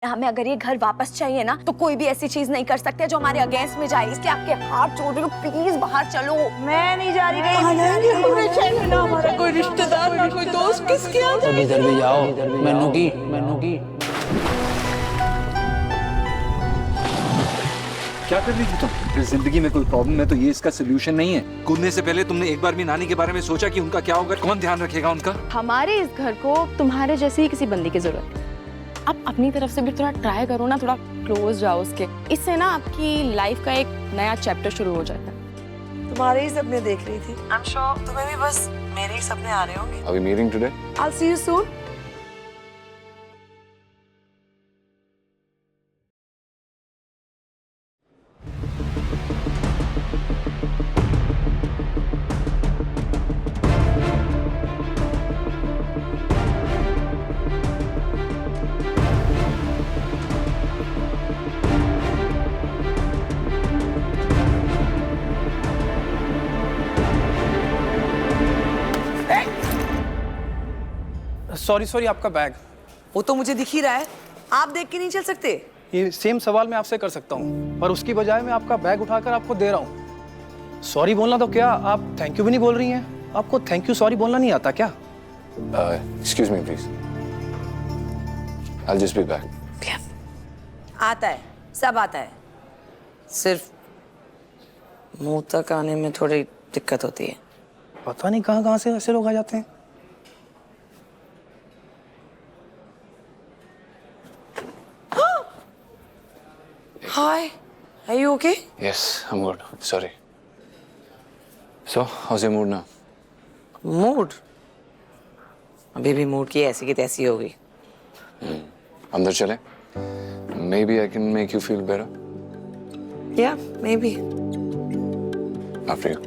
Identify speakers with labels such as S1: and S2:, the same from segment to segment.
S1: हमें अगर ये घर वापस चाहिए ना तो कोई भी ऐसी चीज नहीं कर सकते जो हमारे अगेंस्ट में जाए, इसलिए आपके हाथ जोड़ रही हूँ, प्लीज बाहर चलो।
S2: मैं नहीं जा रही कहीं। ना हमारा कोई रिश्तेदार ना कोई दोस्त, किसके यहाँ जाएंगे?
S3: इधर भी जाओ, मैनू की
S4: क्या कर रही थी तुम? अगर जिंदगी में कोई प्रॉब्लम है तो ये इसका सोल्यूशन नहीं है। कूदने से पहले तुमने एक बार भी नानी के बारे में सोचा कि उनका क्या होगा, कौन ध्यान रखेगा उनका?
S5: हमारे इस घर को तुम्हारे जैसी ही किसी बंदी की जरूरत है। आप अपनी तरफ से भी थोड़ा ट्राई करो ना, थोड़ा क्लोज जाओ उसके, इससे ना आपकी लाइफ का एक नया चैप्टर शुरू हो जाता है।
S2: तुम्हारे ही सपने देख रही थी। I'm sure तुम्हें भी बस मेरे ही सपने आ रहे होंगे।
S4: Are we meeting today?
S2: I'll see you soon.
S3: Sorry आपका बैग।
S2: वो तो मुझे दिख ही रहा है, आप देख के नहीं चल सकते?
S3: ये सेम सवाल मैं आपसे कर सकता हूँ, पर उसकी बजाय मैं आपका बैग उठाकर आपको दे रहा हूँ। सॉरी बोलना तो क्या, आप थैंक यू भी नहीं बोल रही हैं। आपको थैंक यू सॉरी बोलना नहीं आता क्या?
S4: Excuse me, please. I'll just be back.
S2: आता है, सब आता है, सिर्फ मुंह तक आने में थोड़ी दिक्कत होती है।
S3: पता नहीं कहाँ से ऐसे लोग आ जाते हैं।
S2: Hi, are you okay?
S4: Yes, I'm good. Sorry. So, how's your mood now?
S2: Mood अभी भी मूड की ऐसी की तैसी हो गई।
S4: अंदर चले? Maybe I can make you feel better.
S2: Yeah, maybe.
S4: After you.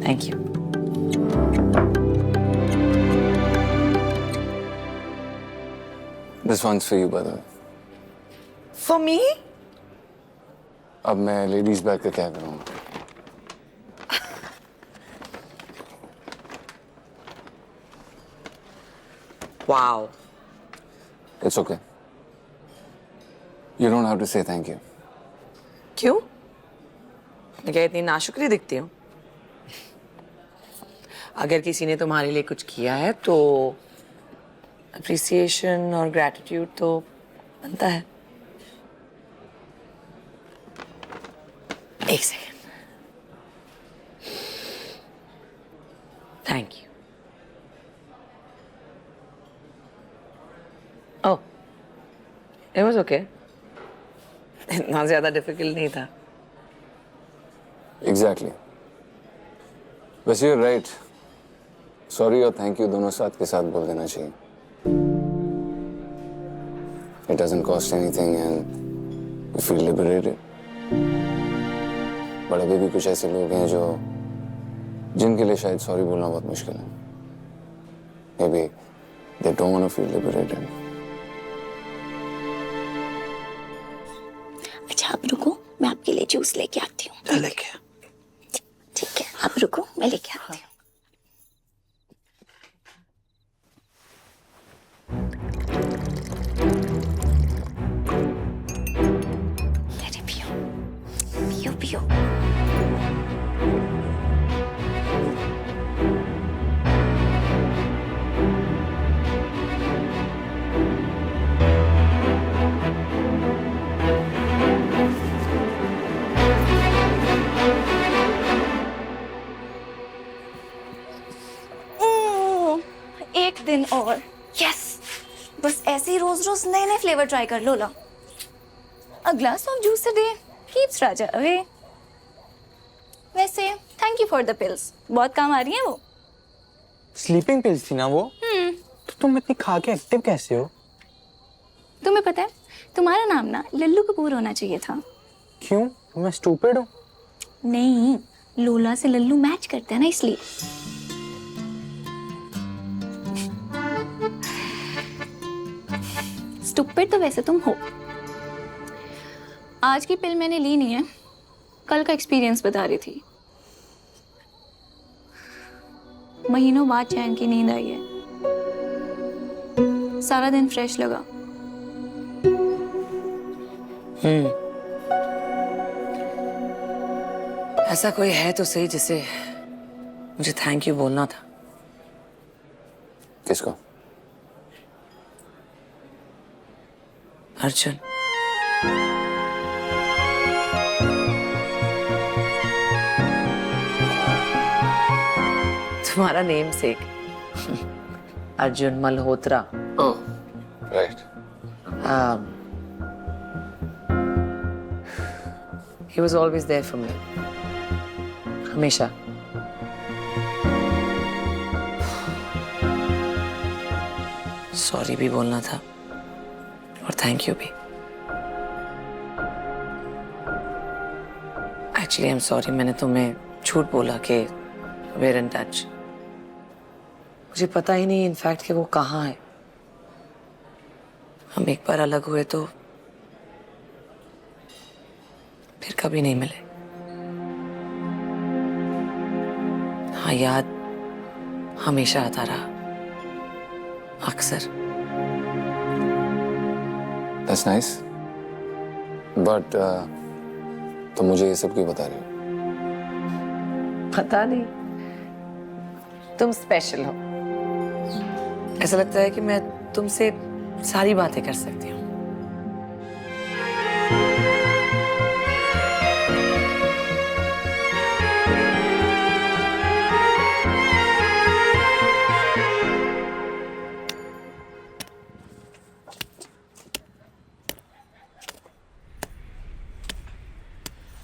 S2: Thank you.
S4: This one's for you, by the way.
S2: For me?
S4: अब मैं लेडीज बैग का क्या करूँगा?
S2: Wow.
S4: It's okay. You don't have to say thank you.
S2: क्यों? मैं क्या इतनी नाशुक्री दिखती हूँ? अगर किसी ने तुम्हारे लिए कुछ किया है तो अप्रिसिएशन और ग्रैटिट्यूड तो बनता है। एक second. Thank you. Oh, it was okay. इतना ज्यादा डिफिकल्ट नहीं था।
S4: Exactly. वैसे you're right. Sorry और thank you दोनों साथ के साथ बोल देना चाहिए. It doesn't cost anything and you feel liberated. But अभी भी कुछ ऐसे लोग हैं जो जिनके लिए शायद सॉरी बोलना बहुत मुश्किल है. Maybe they don't want to feel liberated.
S1: अच्छा आप रुको, मैं आपके लिए जूस लेके आती हूँ।
S2: लेके
S1: ठीक है, आप रुको, मैं लेके आती हूँ। अरे पियो पियो पियो। एक दिन और, यस। बस ऐसे ही रोज रोज नए नए फ्लेवर ट्राई कर लो। ला a glass of juice a day keeps Raja away. वैसे thank you for the pills, बहुत काम आ रही हैं वो।
S6: स्लीपिंग पिल्स थी ना वो? तो तुम इतनी खा के एक्टिव कैसे हो?
S1: तुम्हें पता है तुम्हारा नाम ना लल्लू कपूर होना चाहिए था।
S6: क्यों, मैं स्टूपिड हूँ?
S1: नहीं, लोला से लल्लू मैच करते हैं ना, इसलिए। स्टूपिड तो वैसे तुम हो। आज की पिल मैंने ली नहीं है, कल का एक्सपीरियंस बता रही थी। महीनों बाद चैन की नींद आई है। सारा दिन फ्रेश लगा।
S2: ऐसा कोई है तो सही जिसे मुझे थैंक यू बोलना था।
S4: किसको?
S2: अर्जुन। तुम्हारा name sec Arjun Malhotra.
S4: Oh, right.
S2: He was always there for me. हमेशा। सॉरी भी बोलना था और थैंक यू भी। एक्चुअली आई एम सॉरी, मैंने तुम्हें झूठ बोला कि we're in touch। मुझे पता ही नहीं इनफैक्ट कि वो कहाँ है। हम एक बार अलग हुए तो फिर कभी नहीं मिले। हाँ, याद हमेशा आता रहा, अक्सर।
S4: That's nice. But तुम मुझे ये सब क्यों बता रही हो?
S2: पता नहीं, तुम स्पेशल हो। ऐसा लगता है कि मैं तुमसे सारी बातें कर सकती हूँ।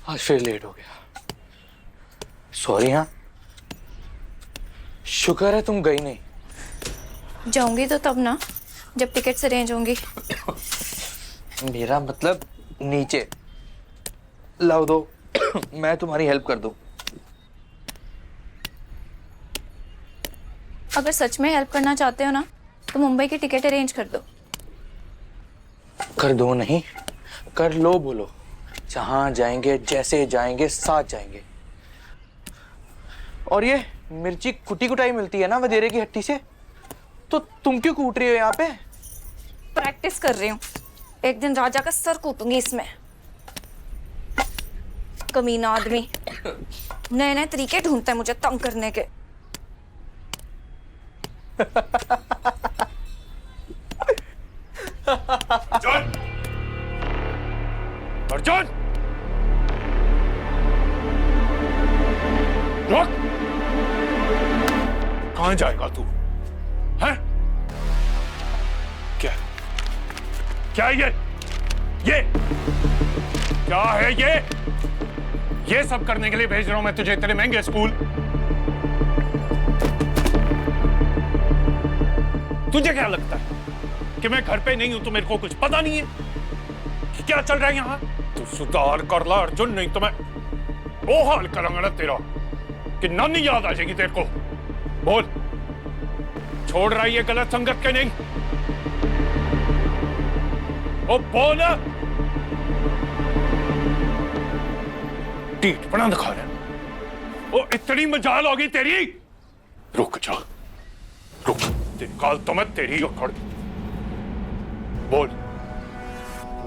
S6: आज फिर लेट हो गया। सॉरी। हाँ, शुक्र है तुम गई नहीं।
S1: जाऊंगी तो तब ना, जब टिकट्स अरेंज होंगी।
S6: मेरा मतलब नीचे लाओ दो। मैं तुम्हारी हेल्प कर दूं।
S1: अगर सच में हेल्प करना चाहते हो ना, तो मुंबई की टिकट अरेंज कर दो।
S6: कर दो नहीं, कर लो बोलो। जहां जाएंगे, जैसे जाएंगे, साथ जाएंगे। और ये मिर्ची कुटी कुटाई मिलती है ना वदेरे की हट्टी से, तो तुम क्यों कूट रही हो यहाँ पे?
S1: प्रैक्टिस कर रही हूँ, एक दिन राजा का सर कूटूंगी इसमें। कमीना आदमी नए नए तरीके ढूंढता है मुझे तंग करने के।
S7: अर्जुन! अर्जुन! रुक! कहां जाएगा तू? हैं? क्या? क्या ये क्या है ये? ये सब करने के लिए भेज रहा हूं मैं तुझे इतने महंगे स्कूल। तुझे क्या लगता है कि मैं घर पे नहीं हूं तो मेरे को कुछ पता नहीं है कि क्या चल रहा है यहाँ? तू सुधार कर ला अर्जुन, नहीं तो मैं वो हाल करूंगा ना तेरा कि नानी याद आ जाएगी तेरे को। बोल, छोड़ रहा है ये गलत संगत के नहीं? ओ बोल। टीट बना दिखा रहा। ओ इतनी मजाल होगी तेरी। रुक जा, रुक। तेरी काल तो मैं तेरी उखड़। बोल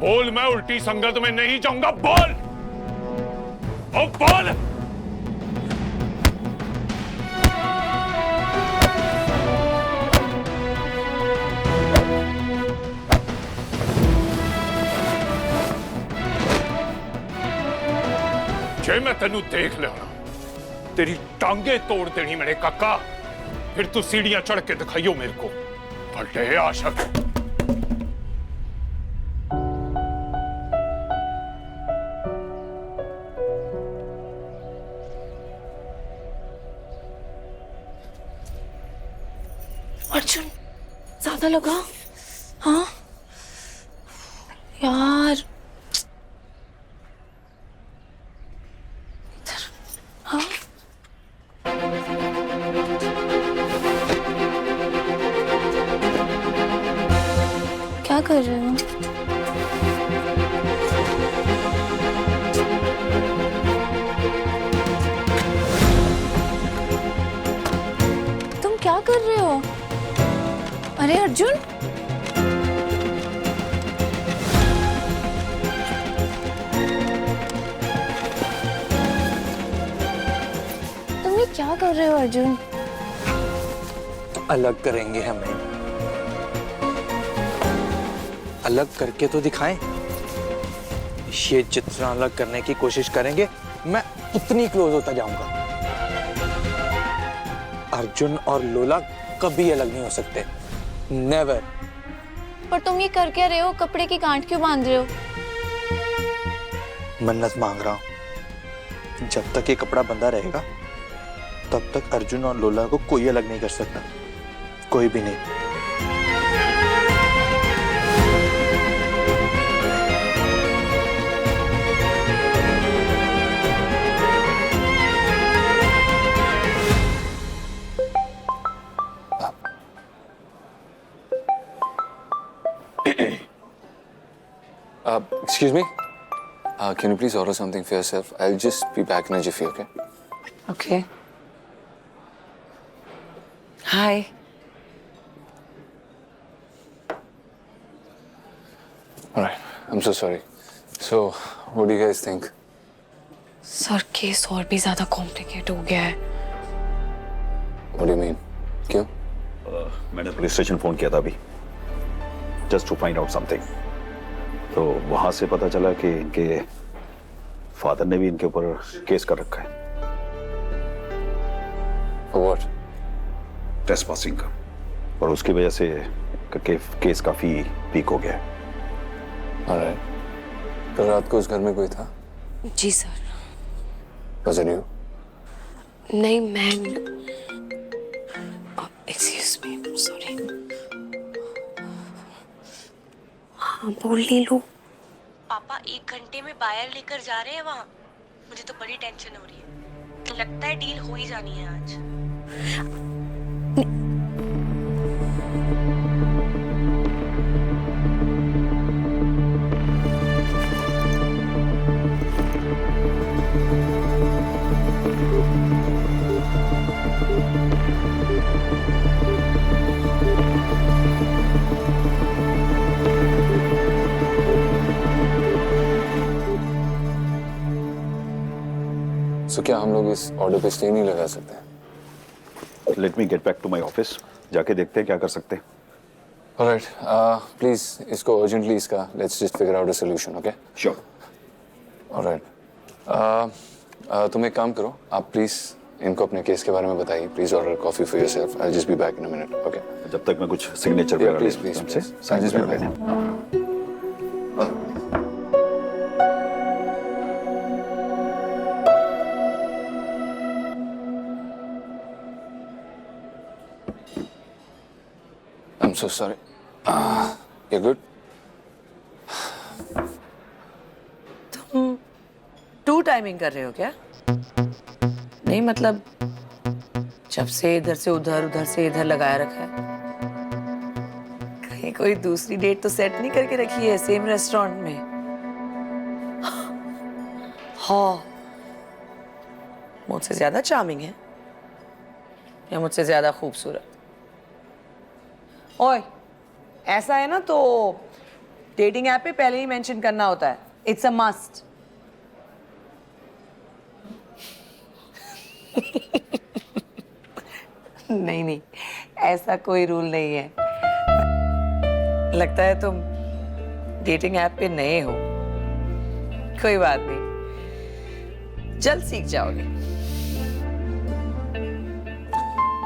S7: बोल, मैं उल्टी संगत में नहीं जाऊंगा। बोल ओ बोल। जे मैं तेनू देख लेना, तेरी टांगे तोड़ देनी मेरे काका। फिर तू सीढ़ियां चढ़ के दिखाइयो मेरे को। बड़े आशक।
S1: अर्जुन, ज्यादा लगा? हाँ यार। हाँ, क्या कर रहे हो? कर रहे हो? अरे अर्जुन, तुम ये क्या कर रहे हो अर्जुन?
S6: अलग करेंगे हमें, अलग करके तो दिखाएं। ये जितना अलग करने की कोशिश करेंगे मैं उतनी क्लोज होता जाऊंगा। अर्जुन और लोला कभी अलग नहीं हो सकते, नेवर।
S1: पर तुम ये कर क्या रहे हो? कपड़े की गांठ क्यों बांध रहे हो?
S6: मन्नत मांग रहा हूं, जब तक ये कपड़ा बंधा रहेगा तब तक अर्जुन और लोला को कोई अलग नहीं कर सकता, कोई भी नहीं।
S4: Excuse me? Can you please order something for yourself? I'll just be back in a jiffy, okay?
S2: Okay. Hi.
S4: All right. I'm so sorry. So, what do you guys think?
S5: Sir case और भी ज्यादा complicate हो गया है।
S4: What do you mean? क्यों?
S8: मैंने police station phone किया था अभी, just to find out something. तो वहां से पता चला कि इनके फादर ने भी इनके ऊपर केस कर रखा है।
S4: For what?
S8: ट्रेसपासिंग का, और उसकी वजह से केस काफी पीक हो गया है।
S4: All right. कल रात को उस घर में कोई था?
S5: जी सर।
S4: Was it you?
S5: नहीं मैम, एक्सक्यूज मी, सॉरी। हाँ बोल ले लो।
S9: पापा 1 घंटे में बायर लेकर जा रहे हैं वहाँ। मुझे तो बड़ी टेंशन हो रही है, लगता है डील हो ही जानी है आज।
S4: So क्या हम लोग इस ऑर्डर पे स्टे नहीं लगा सकते?
S8: Let me get back to my office, जाके देखते हैं क्या कर सकते हैं।
S4: All right. Please, इसको urgently इसका let's just figure out a solution, okay?
S8: Sure.
S4: All right. तुम एक काम करो, आप प्लीज इनको अपने केस के बारे में बताइए। Please order coffee for yourself. I'll just be back in a minute, okay?
S8: जब तक मैं कुछ सिग्नेचर
S4: Yeah,
S8: वगैरह
S4: please,
S8: ले
S4: please,
S8: हमसे
S4: please. I'll
S8: sign
S4: just be
S8: वगैरह
S4: back.
S8: लेने।
S4: I'm so sorry. You're good?
S2: Two timing कर रहे हो क्या? नहीं मतलब जब से इधर से उधर, उधर से इधर लगाया रखा है। कहीं कोई दूसरी डेट तो सेट नहीं करके रखी है सेम रेस्टोरेंट में? हाँ, मुझसे ज्यादा चार्मिंग है या मुझसे ज्यादा खूबसूरत? ओए, ऐसा है ना तो डेटिंग ऐप पे पहले ही मेंशन करना होता है। It's a must. नहीं नहीं, ऐसा कोई रूल नहीं है। लगता है तुम डेटिंग ऐप पे नए हो। कोई बात नहीं, जल्द सीख जाओगे।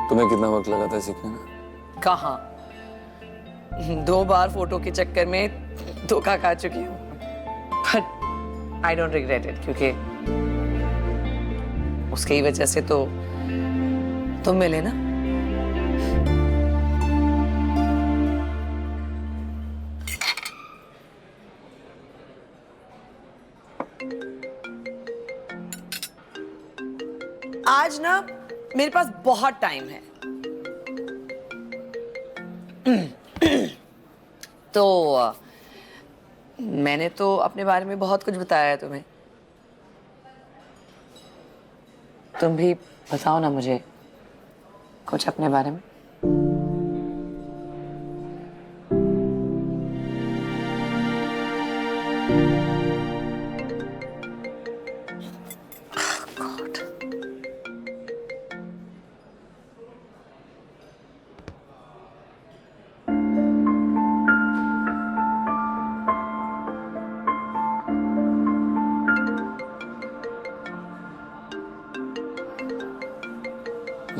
S4: तुम्हें कितना वक्त लगा था सीखने में?
S2: कहाँ, 2 बार फोटो के चक्कर में धोखा खा चुकी हूँ। But I don't regret it, क्योंकि उसकी वजह से तो तुम मिले ना। आज ना मेरे पास बहुत टाइम है, तो मैंने तो अपने बारे में बहुत कुछ बताया है तुम्हें। तुम भी बताओ ना मुझे कुछ अपने बारे में।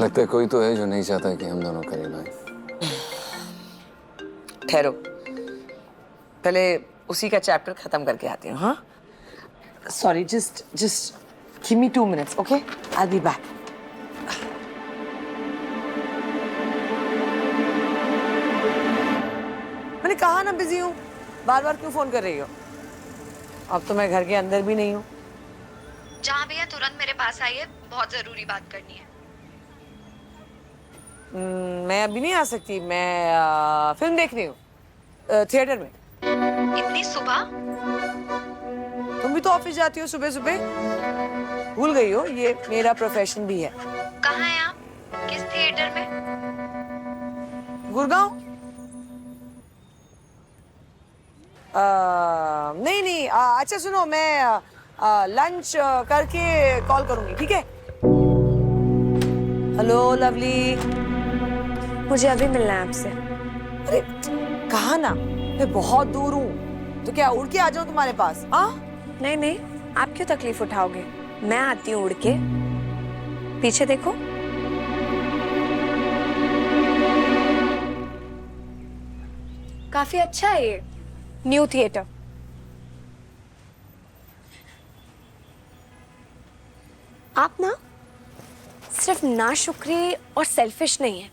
S4: लगता है कोई तो है जो नहीं चाहता कि हम दोनों करीब आए।
S2: ठहरो, पहले उसी का चैप्टर खत्म करके आती हूँ। हाँ, sorry, just give me 2 minutes, okay? I be back. मैंने कहा ना बिजी हूँ, बार बार क्यों फोन कर रही हो? अब तो मैं घर के अंदर भी नहीं हूँ।
S1: जहाँ भैया तुरंत मेरे पास आइए, बहुत जरूरी बात करनी है।
S2: मैं अभी नहीं आ सकती, मैं फिल्म देख रही हूँ थिएटर में।
S1: इतनी सुबह?
S2: तुम भी तो ऑफिस जाती हो सुबह सुबह, भूल गई हो? ये मेरा प्रोफेशन भी है।
S1: कहाँ हैं आप? किस थिएटर में?
S2: गुड़गांव। नहीं, अच्छा सुनो, मैं लंच करके कॉल करूंगी, ठीक है? हेलो लवली,
S1: मुझे अभी मिलना है आपसे।
S2: अरे कहा ना, मैं बहुत दूर हूँ, तो क्या उड़ के आ जाऊँ तुम्हारे पास? हाँ,
S1: नहीं, आप क्यों तकलीफ उठाओगे? मैं आती हूँ उड़ के। पीछे देखो। काफी अच्छा है ये न्यू थिएटर। आप ना सिर्फ नाशुक्री और सेल्फिश नहीं है,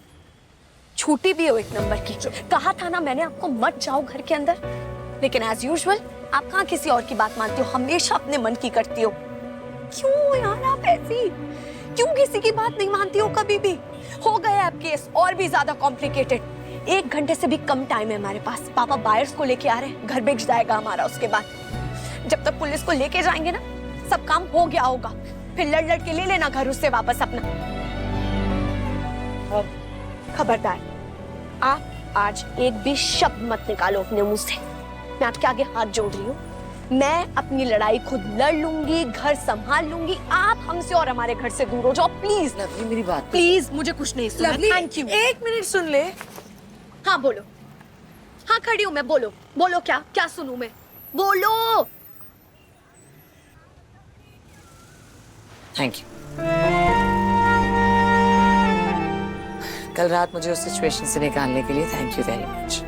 S1: छूटी भी हो एक नंबर की। कहा था ना मैंने आपको, मत जाओ घर के अंदर, लेकिन एज यूजुअल आप कहाँ किसी और की बात मानती हो, हमेशा अपने मन की करती हो। क्यों यार आप ऐसी, क्यों किसी की बात नहीं मानती हो कभी भी? हो गया अब केस और भी ज्यादा कॉम्प्लिकेटेड। 1 घंटे से भी कम टाइम है हमारे पास। पापा बायर्स को लेके आ रहे हैं, घर बिक जाएगा हमारा। उसके बाद जब तक पुलिस को लेके जाएंगे ना, सब काम हो गया होगा। फिर लड़ के ले लेना घर उससे वापस अपना। खबरदार, आप आज एक भी शब्द मत निकालो अपने मुंह से। मैं आपके आगे हाथ जोड़ रही हूँ। मैं अपनी लड़ाई खुद लड़ लूंगी, घर संभाल लूंगी। आप हमसे और हमारे घर से दूर हो जाओ प्लीज।
S2: लवली मेरी बात
S1: प्लीज, मुझे कुछ नहीं सुनना। Thank you.
S2: 1 मिनट सुन ले।
S1: हाँ बोलो। हाँ खड़ी हूँ मैं, बोलो। बोलो, क्या सुनूं मैं? बोलो।
S2: Thank you. कल रात मुझे उस सिचुएशन से निकालने के लिए थैंक यू वेरी मच।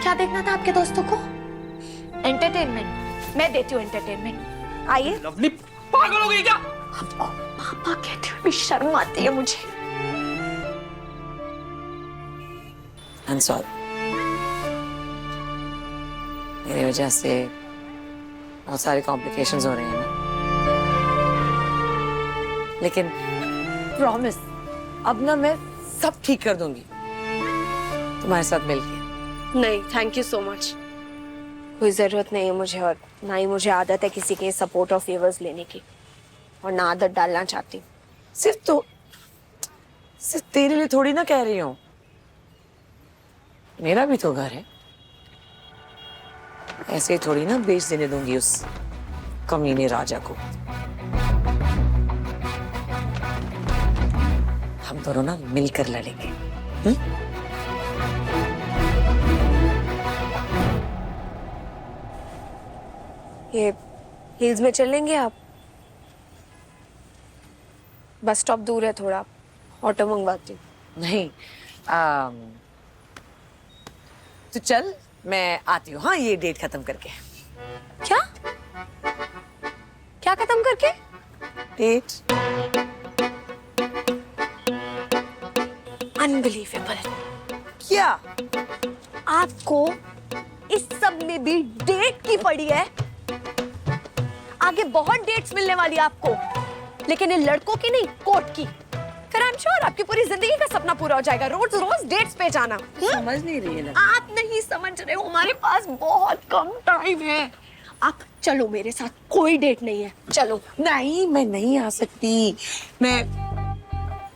S1: क्या देखना था आपके दोस्तों को? एंटरटेनमेंट। मैं देती हूँ एंटरटेनमेंट। आइए।
S3: लवली पागल हो गई क्या?
S1: पापा कहते हुए भी शर्म आती है मुझे।
S2: I'm sorry। मेरी वजह से बहुत सारी कॉम्प्लिकेशंस हो रही हैं ना, लेकिन प्रॉमिस अब ना मैं सब ठीक कर दूंगी तुम्हारे साथ मिलके।
S1: नहीं, थैंक यू सो मच। कोई जरूरत नहीं है मुझे, और ना ही मुझे आदत है किसी के सपोर्ट और फेवर्स लेने की, और ना आदत डालना चाहती।
S2: सिर्फ तेरे लिए थोड़ी ना कह रही हूँ, मेरा भी तो घर है। ऐसे ही थोड़ी ना बेच देने दूंगी उस कमीने राजा को। हम दोनों ना मिलकर लड़ेंगे।
S1: ये हिल्स में चलेंगे आप? बस स्टॉप दूर है थोड़ा, ऑटो मंगवाती हूँ।
S2: नहीं, तो चल मैं आती हूँ। हाँ, ये डेट खत्म करके।
S1: क्या खत्म करके?
S2: डेट।
S1: अनबिलीवेबल।
S2: क्या
S1: आपको इस सब में भी डेट की पड़ी है? आगे बहुत डेट्स मिलने वाली है आपको, लेकिन ये लड़कों की नहीं, कोर्ट की। फिर आई एम श्योर आपकी पूरी जिंदगी का सपना पूरा हो जाएगा, रोज रोज डेट्स पे जाना।
S2: समझ नहीं रही है?
S1: आप नहीं समझ रहे हो, हमारे पास बहुत कम टाइम है। आप चलो मेरे साथ, कोई डेट नहीं है, चलो।
S2: नहीं, मैं नहीं आ सकती। मैं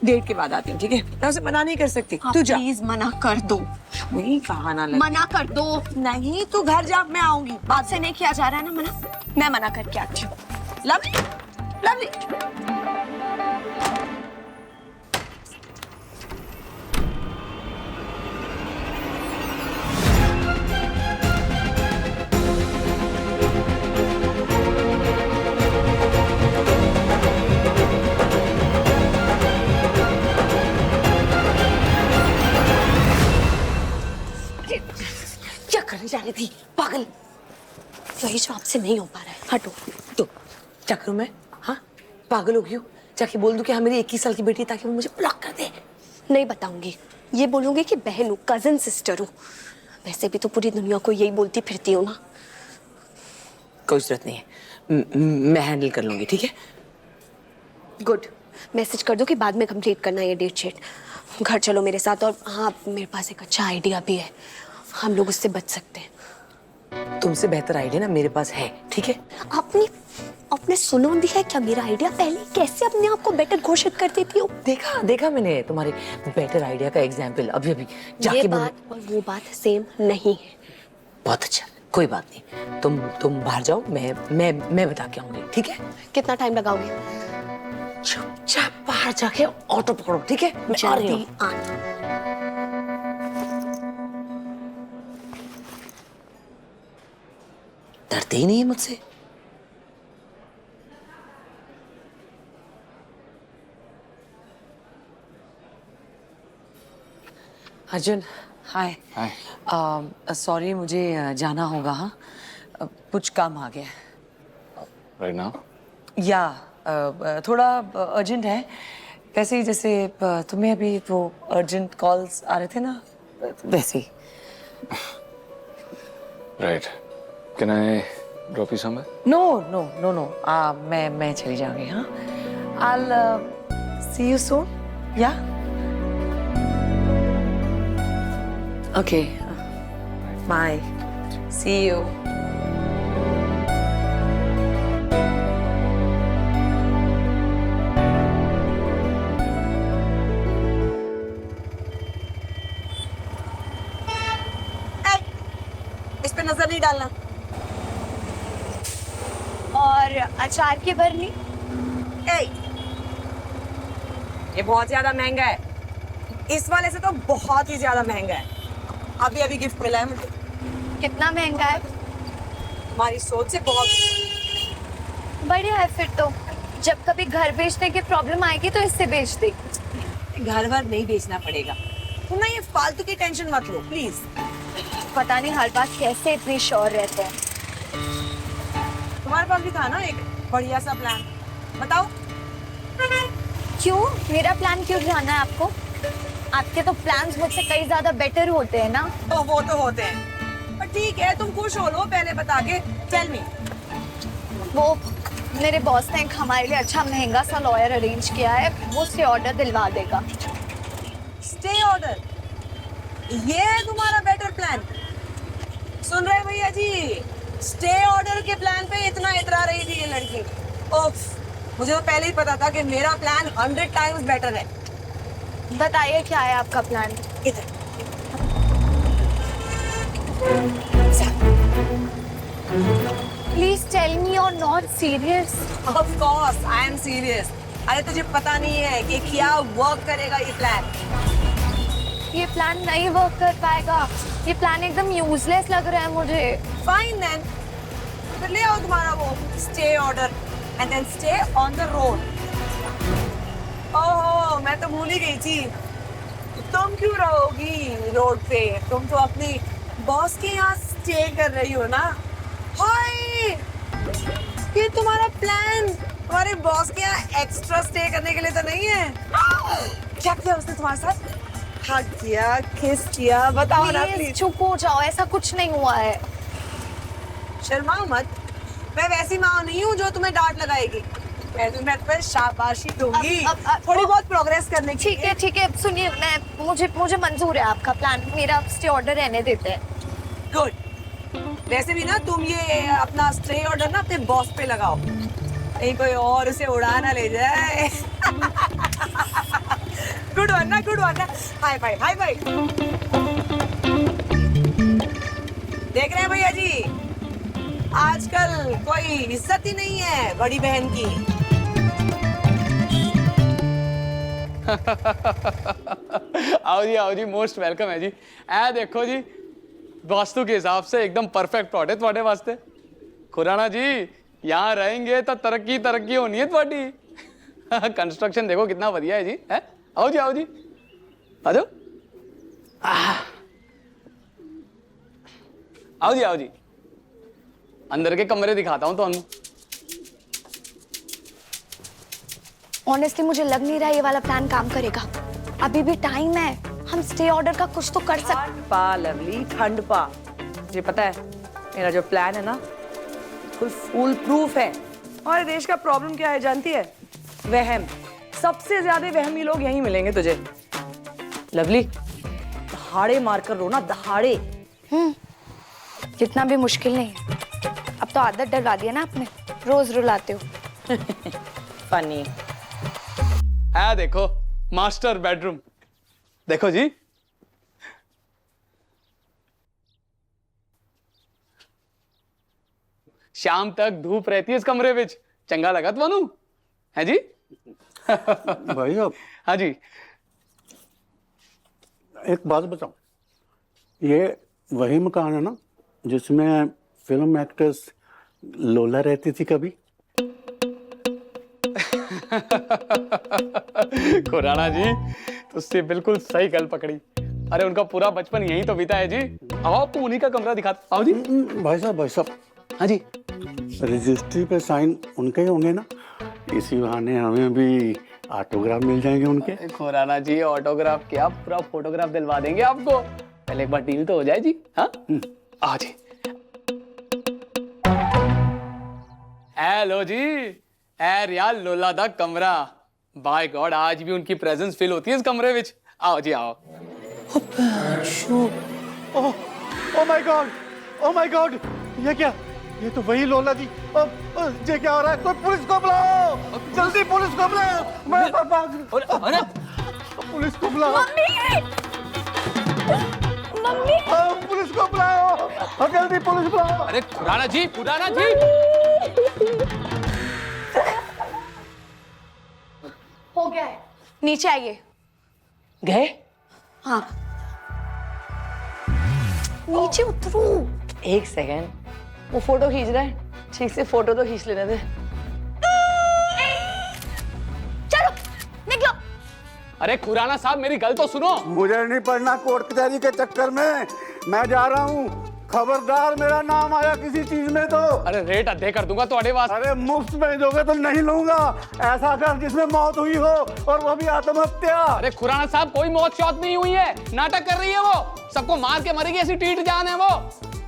S2: डेट के बाद आती हूँ, ठीक है? मैं उसे मना नहीं कर सकती। तू जा।
S1: प्लीज मना कर दो।
S2: नहीं, कहा ना लगे।
S1: मना कर दो।
S2: नहीं, तू घर जा, मैं आऊंगी।
S1: बात से नहीं किया जा रहा है ना मना, मैं मना करके आती हूँ।
S2: Lovely, lovely.
S1: मुझसे नहीं हो पा रहा है, हटो।
S2: तो क्या करूं मैं? हाँ, पागल हो गई हूँ? जाके बोल दूं कि हाँ मेरी 21 साल की बेटी है, ताकि वो मुझे ब्लॉक कर दे।
S1: नहीं बताऊंगी, ये बोलूंगी कि बहन हूँ, कजन सिस्टर हूँ। वैसे भी तो पूरी दुनिया को यही बोलती फिरती हूँ ना।
S2: कोई जरूरत नहीं है, मैं हैंडल कर लूंगी, ठीक है?
S1: गुड, मैसेज कर दो कि बाद में कंप्लीट करना ये डेट शीट। घर चलो मेरे साथ। और हाँ, मेरे पास एक अच्छा आइडिया भी है, हम लोग उससे बच सकते हैं।
S2: तुमसे बेहतर आइडिया ना मेरे पास है, ठीक है?
S1: आपने सुना भी है क्या मेरा आइडिया? पहले कैसे अपने आप को बेटर घोषित कर देती हूँ।
S2: देखा मैंने तुम्हारे बेटर आइडिया का एग्जाम्पल अभी जाके
S1: ये बात और वो बात सेम नहीं है।
S2: बहुत अच्छा, कोई बात नहीं, तुम बाहर जाओ, मैं बता के आऊंगी, ठीक है?
S1: कितना टाइम लगाओगे?
S2: चुपचाप बाहर जाके ऑटो पकड़ो, ठीक है? मैं आ रही हूँ।
S1: जल्दी आना।
S2: डरते ही नहीं है मुझसे। अर्जुन, हाय। सॉरी, मुझे जाना होगा। हाँ, कुछ काम आ गया।
S4: Right now?
S2: या थोड़ा अर्जेंट है, वैसे ही जैसे तुम्हें अभी वो अर्जेंट कॉल्स आ रहे थे ना, वैसे ही।
S4: Right, can I drop you somewhere?
S2: No, मैं चली जाऊंगी। हाँ, I'll see you soon. Yeah. Okay. Bye. See you.
S10: इस पे नजर नहीं डालना।
S1: और अचार की भरनी?
S10: ये बहुत ज्यादा महंगा है, इस वाले से तो बहुत ही ज्यादा महंगा है। अभी गिफ्ट मिला है मुझे।
S1: कितना महंगा है?
S10: हमारी सोच से बहुत।
S1: बढ़िया है फिर तो। जब कभी घर बेचने की प्रॉब्लम आएगी तो इससे बेच दे।
S10: घर भर नहीं बेचना पड़ेगा, तुम ना ये फालतू की टेंशन मत लो प्लीज।
S1: पता नहीं हर बात कैसे इतनी श्योर रहते हैं।
S10: तुम्हारे पास भी था ना एक बढ़िया सा प्लान, बताओ।
S1: क्यों? मेरा प्लान क्यों जानना है आपको? आपके तो प्लान्स मुझसे कई ज्यादा बेटर होते हैं ना।
S10: तो वो तो होते हैं, पर ठीक है, तुम खुश हो लो पहले बता के। Tell me.
S1: वो मेरे बॉस ने एक हमारे लिए अच्छा महंगा सा लॉयर अरेंज किया है, वो स्टे ऑर्डर दिलवा देगा।
S10: स्टे ऑर्डर, ये है तुम्हारा बेटर प्लान? सुन रहे भैया जी, स्टे ऑर्डर के प्लान पे इतना इतरा रही थी ये लड़की। ओफ, मुझे तो पहले ही पता था कि मेरा प्लान 100 टाइम्स बेटर है।
S1: बताइए क्या है आपका प्लान?
S10: इधर
S1: please tell me you are not serious.
S10: Of course I am serious. अरे तुझे पता नहीं है कि क्या वर्क करेगा ये प्लान।
S1: ये प्लान नहीं वर्क कर पाएगा। ये प्लान एकदम यूजलेस लग रहा है मुझे।
S10: फाइन देन, फिर ले आओ तुम्हारा वो stay order and then stay on the road. ओहो, मैं तो भूल ही गई थी, तुम क्यों रहोगी रोड पे? तुम तो अपनी बॉस के यहाँ स्टे कर रही हो ना। हाय, ये तुम्हारा प्लान तुम्हारे बॉस के यहाँ एक्स्ट्रा स्टे करने के लिए तो नहीं है? क्या किया उसने तुम्हारे साथ? हग किया, किस किया, बताओ ना प्लीज।
S1: चुप हो जाओ, ऐसा कुछ नहीं हुआ है।
S10: शर्माओ मत, मैं वैसी माँ नहीं हूँ जो तुम्हें डांट लगाएगी। मैं तुम्हें शाबाशी दूंगी थोड़ी बहुत प्रोग्रेस करने की।
S1: ठीक है, सुनिए, मुझे मंजूर है आपका प्लान। मेरा स्टे ऑर्डर रहने देते हैं।
S10: गुड। वैसे भी ना तुम ये अपना स्टे ऑर्डर ना अपने बॉस पे लगाओ, कहीं कोई और उसे उड़ा ना ले जाए। गुड वन ना, गुड वन ना। हाय भाई, हाय भाई। देख रहे हैं भैया जी, आजकल कोई इज्जत ही नहीं है बड़ी बहन की।
S11: आओ जी मोस्ट वेलकम है जी। ए देखो जी, वास्तु के हिसाब से एकदम परफेक्ट प्लॉट है तुम्हारे वास्ते। खुराना जी, यहाँ रहेंगे तो तरक्की होनी है तुम्हारी। कंस्ट्रक्शन देखो कितना बढ़िया है जी। है, आओ जी आ जाओ। आओ जी अंदर के कमरे दिखाता हूँ तो
S1: ऑनेस्टली मुझे लग नहीं रहा ये वाला प्लान काम करेगा। अभी भी टाइम है, हम स्टे ऑर्डर का कुछ तो कर सकते।
S2: ठंड पा लवली, ठंड पा। मुझे पता है मेरा जो प्लान है ना बिल्कुल फूल प्रूफ है। हमारे देश का प्रॉब्लम क्या है जानती है? वहम। सबसे ज्यादा वहमी लोग यहीं मिलेंगे तुझे। लवली, दहाड़े मारकर रोना, दहाड़े।
S1: जितना भी मुश्किल नहीं है। अब तो आदत डलवा दिया ना आपने, रोज रुलाते हो।
S2: फनी।
S11: देखो मास्टर बेडरूम, देखो जी। शाम तक धूप रहती है इस कमरे में। चंगा लगा ਤੁਹਾਨੂੰ है जी?
S12: भाई अब
S11: हाँ जी।
S12: एक बात बताओ, ये वही मकान है ना जिसमें फिल्म एक्ट्रेस लोला रहती थी कभी?
S11: खुराना जी तो उससे बिल्कुल सही गल पकड़ी। अरे उनका पूरा बचपन यहीं तो बीता है जी। आओ आपको उन्हीं का कमरा दिखाता। आओ जी।
S12: भाई साहब
S11: हाँ जी।
S12: रजिस्ट्री पे साइन उनके ही होंगे ना? इसी बहाने हमें भी ऑटोग्राफ मिल जाएंगे उनके।
S11: खुराना जी ऑटोग्राफ क्या, पूरा फोटोग्राफ दिलवा देंगे आपको। पहले एक बार डील तो हो जाए जी। हाँ आओ जी। हेलो जी, ए यार लोला दा कमरा। बाय गॉड आज भी उनकी प्रेजेंस फील होती है इस कमरे विच। आओ जी आओ।
S12: ओ माय गॉड, ये क्या? ये तो वही लोला जी। ये क्या हो रहा है? कोई पुलिस को बुलाओ, जल्दी पुलिस को बुलाओ।
S11: अरे
S12: पुलिस को बुलाओ,
S1: मम्मी
S12: पुलिस को बुलाओ, जल्दी पुलिस बुलाओ।
S11: अरे खुराना जी, खुराना जी।
S1: हो गया है, नीचे आइए।
S2: गए?
S1: हाँ नीचे उतरो।
S2: एक सेकेंड, वो फोटो खींच रहा है, ठीक से फोटो तो खींच लेने दे।
S1: चलो निकलो।
S11: अरे खुराना साहब मेरी गल तो सुनो।
S12: मुझे नहीं पढ़ना कोर्ट कचहरी के चक्कर में, मैं जा रहा हूँ। खबरदार मेरा नाम आया किसी चीज में तो।
S11: अरे रेट अद्धे कर दूंगा तुम्हारे वास्ते।
S12: अरे मुफ्त में दोगे तो नहीं लूंगा। ऐसा कर जिसमें मौत हुई हो, और वो भी आत्महत्या।
S11: अरे खुराना साहब कोई मौत शौत नहीं हुई है, नाटक कर रही है वो। सबको मार के मरेगी ऐसी टीट जान है वो।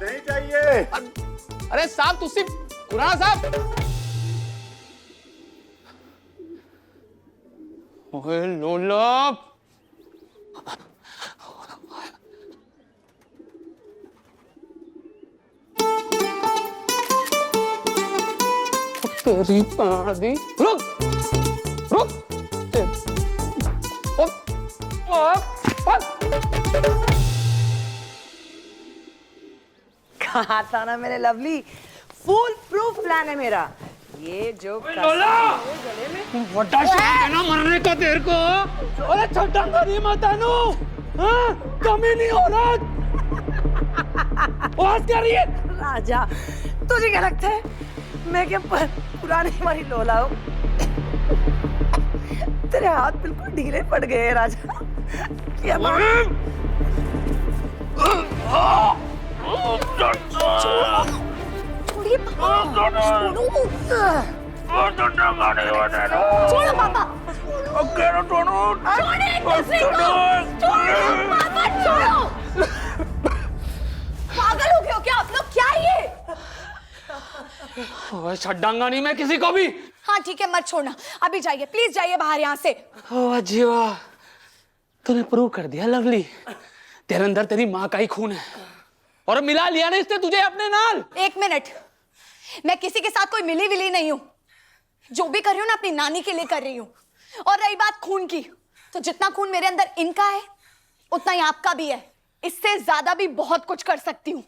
S12: नहीं चाहिए।
S11: अरे साहब तुसी खुराना साहब। ओए लोला तेरी पादी। रुक रुक।
S2: कहा था ना मेरे लवली, फुल प्रूफ प्लान है मेरा। ये जो
S11: लोला वड्डा शौक है ना मरने का तेरे को। अरे छटांगा नहीं मतानू, हाँ कमी नहीं हो रहा। बात कर रही है
S2: राजा, तुझे क्या लगता है मैं क्या पुरानी हमारी लोला हूँ? तेरे हाथ बिल्कुल ढीले पड़ गए राजा। क्या
S1: छोड़िए छोड़ो पापा। पागल हो गए हो क्या आप लोग? क्या ये?
S11: छड्डांगा नहीं मैं किसी को भी।
S1: हाँ ठीक है, मत छोड़ना। अभी जाइए, प्लीज जाइए बाहर यहाँ से।
S11: वाह जी वाह, तूने प्रूव कर दिया लवली, तेरे अंदर तेरी माँ का ही खून है। और मिला लिया ना इसने तुझे अपने नाल।
S1: एक मिनट, मैं किसी के साथ कोई मिली विली नहीं हूँ। जो भी कर रही हूँ ना अपनी नानी के लिए कर रही हूँ। और रही बात खून की, तो जितना खून मेरे अंदर इनका है उतना ही आपका भी है। इससे ज्यादा भी बहुत कुछ कर सकती हूँ।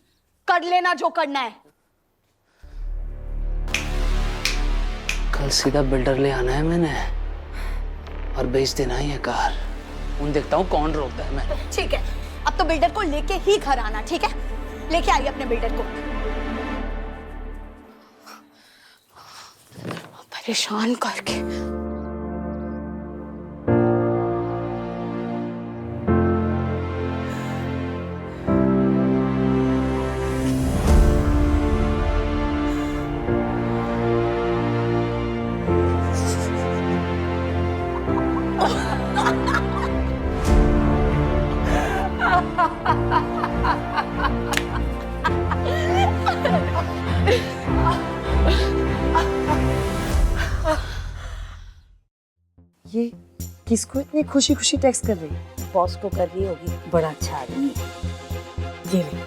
S1: कर लेना जो करना है।
S11: कल सीधा बिल्डर ले आना है मैंने और बेच देना है ये कार। उन देखता हूँ कौन रोकता है मैं।
S1: ठीक है, अब तो बिल्डर को लेके ही घर आना। ठीक है, लेके आइए अपने बिल्डर को। परेशान करके।
S10: ये किसको इतनी खुशी खुशी टेक्स्ट कर रही है? बॉस को कर रही होगी, बड़ा अच्छा आदमी है। ये ले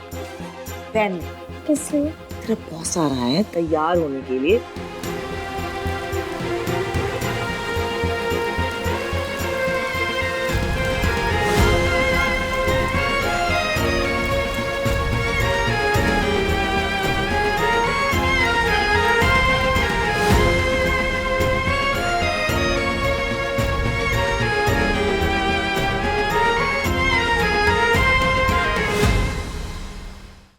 S10: पेन ले। किस लिए? तेरा बॉस आ रहा है तैयार होने के लिए,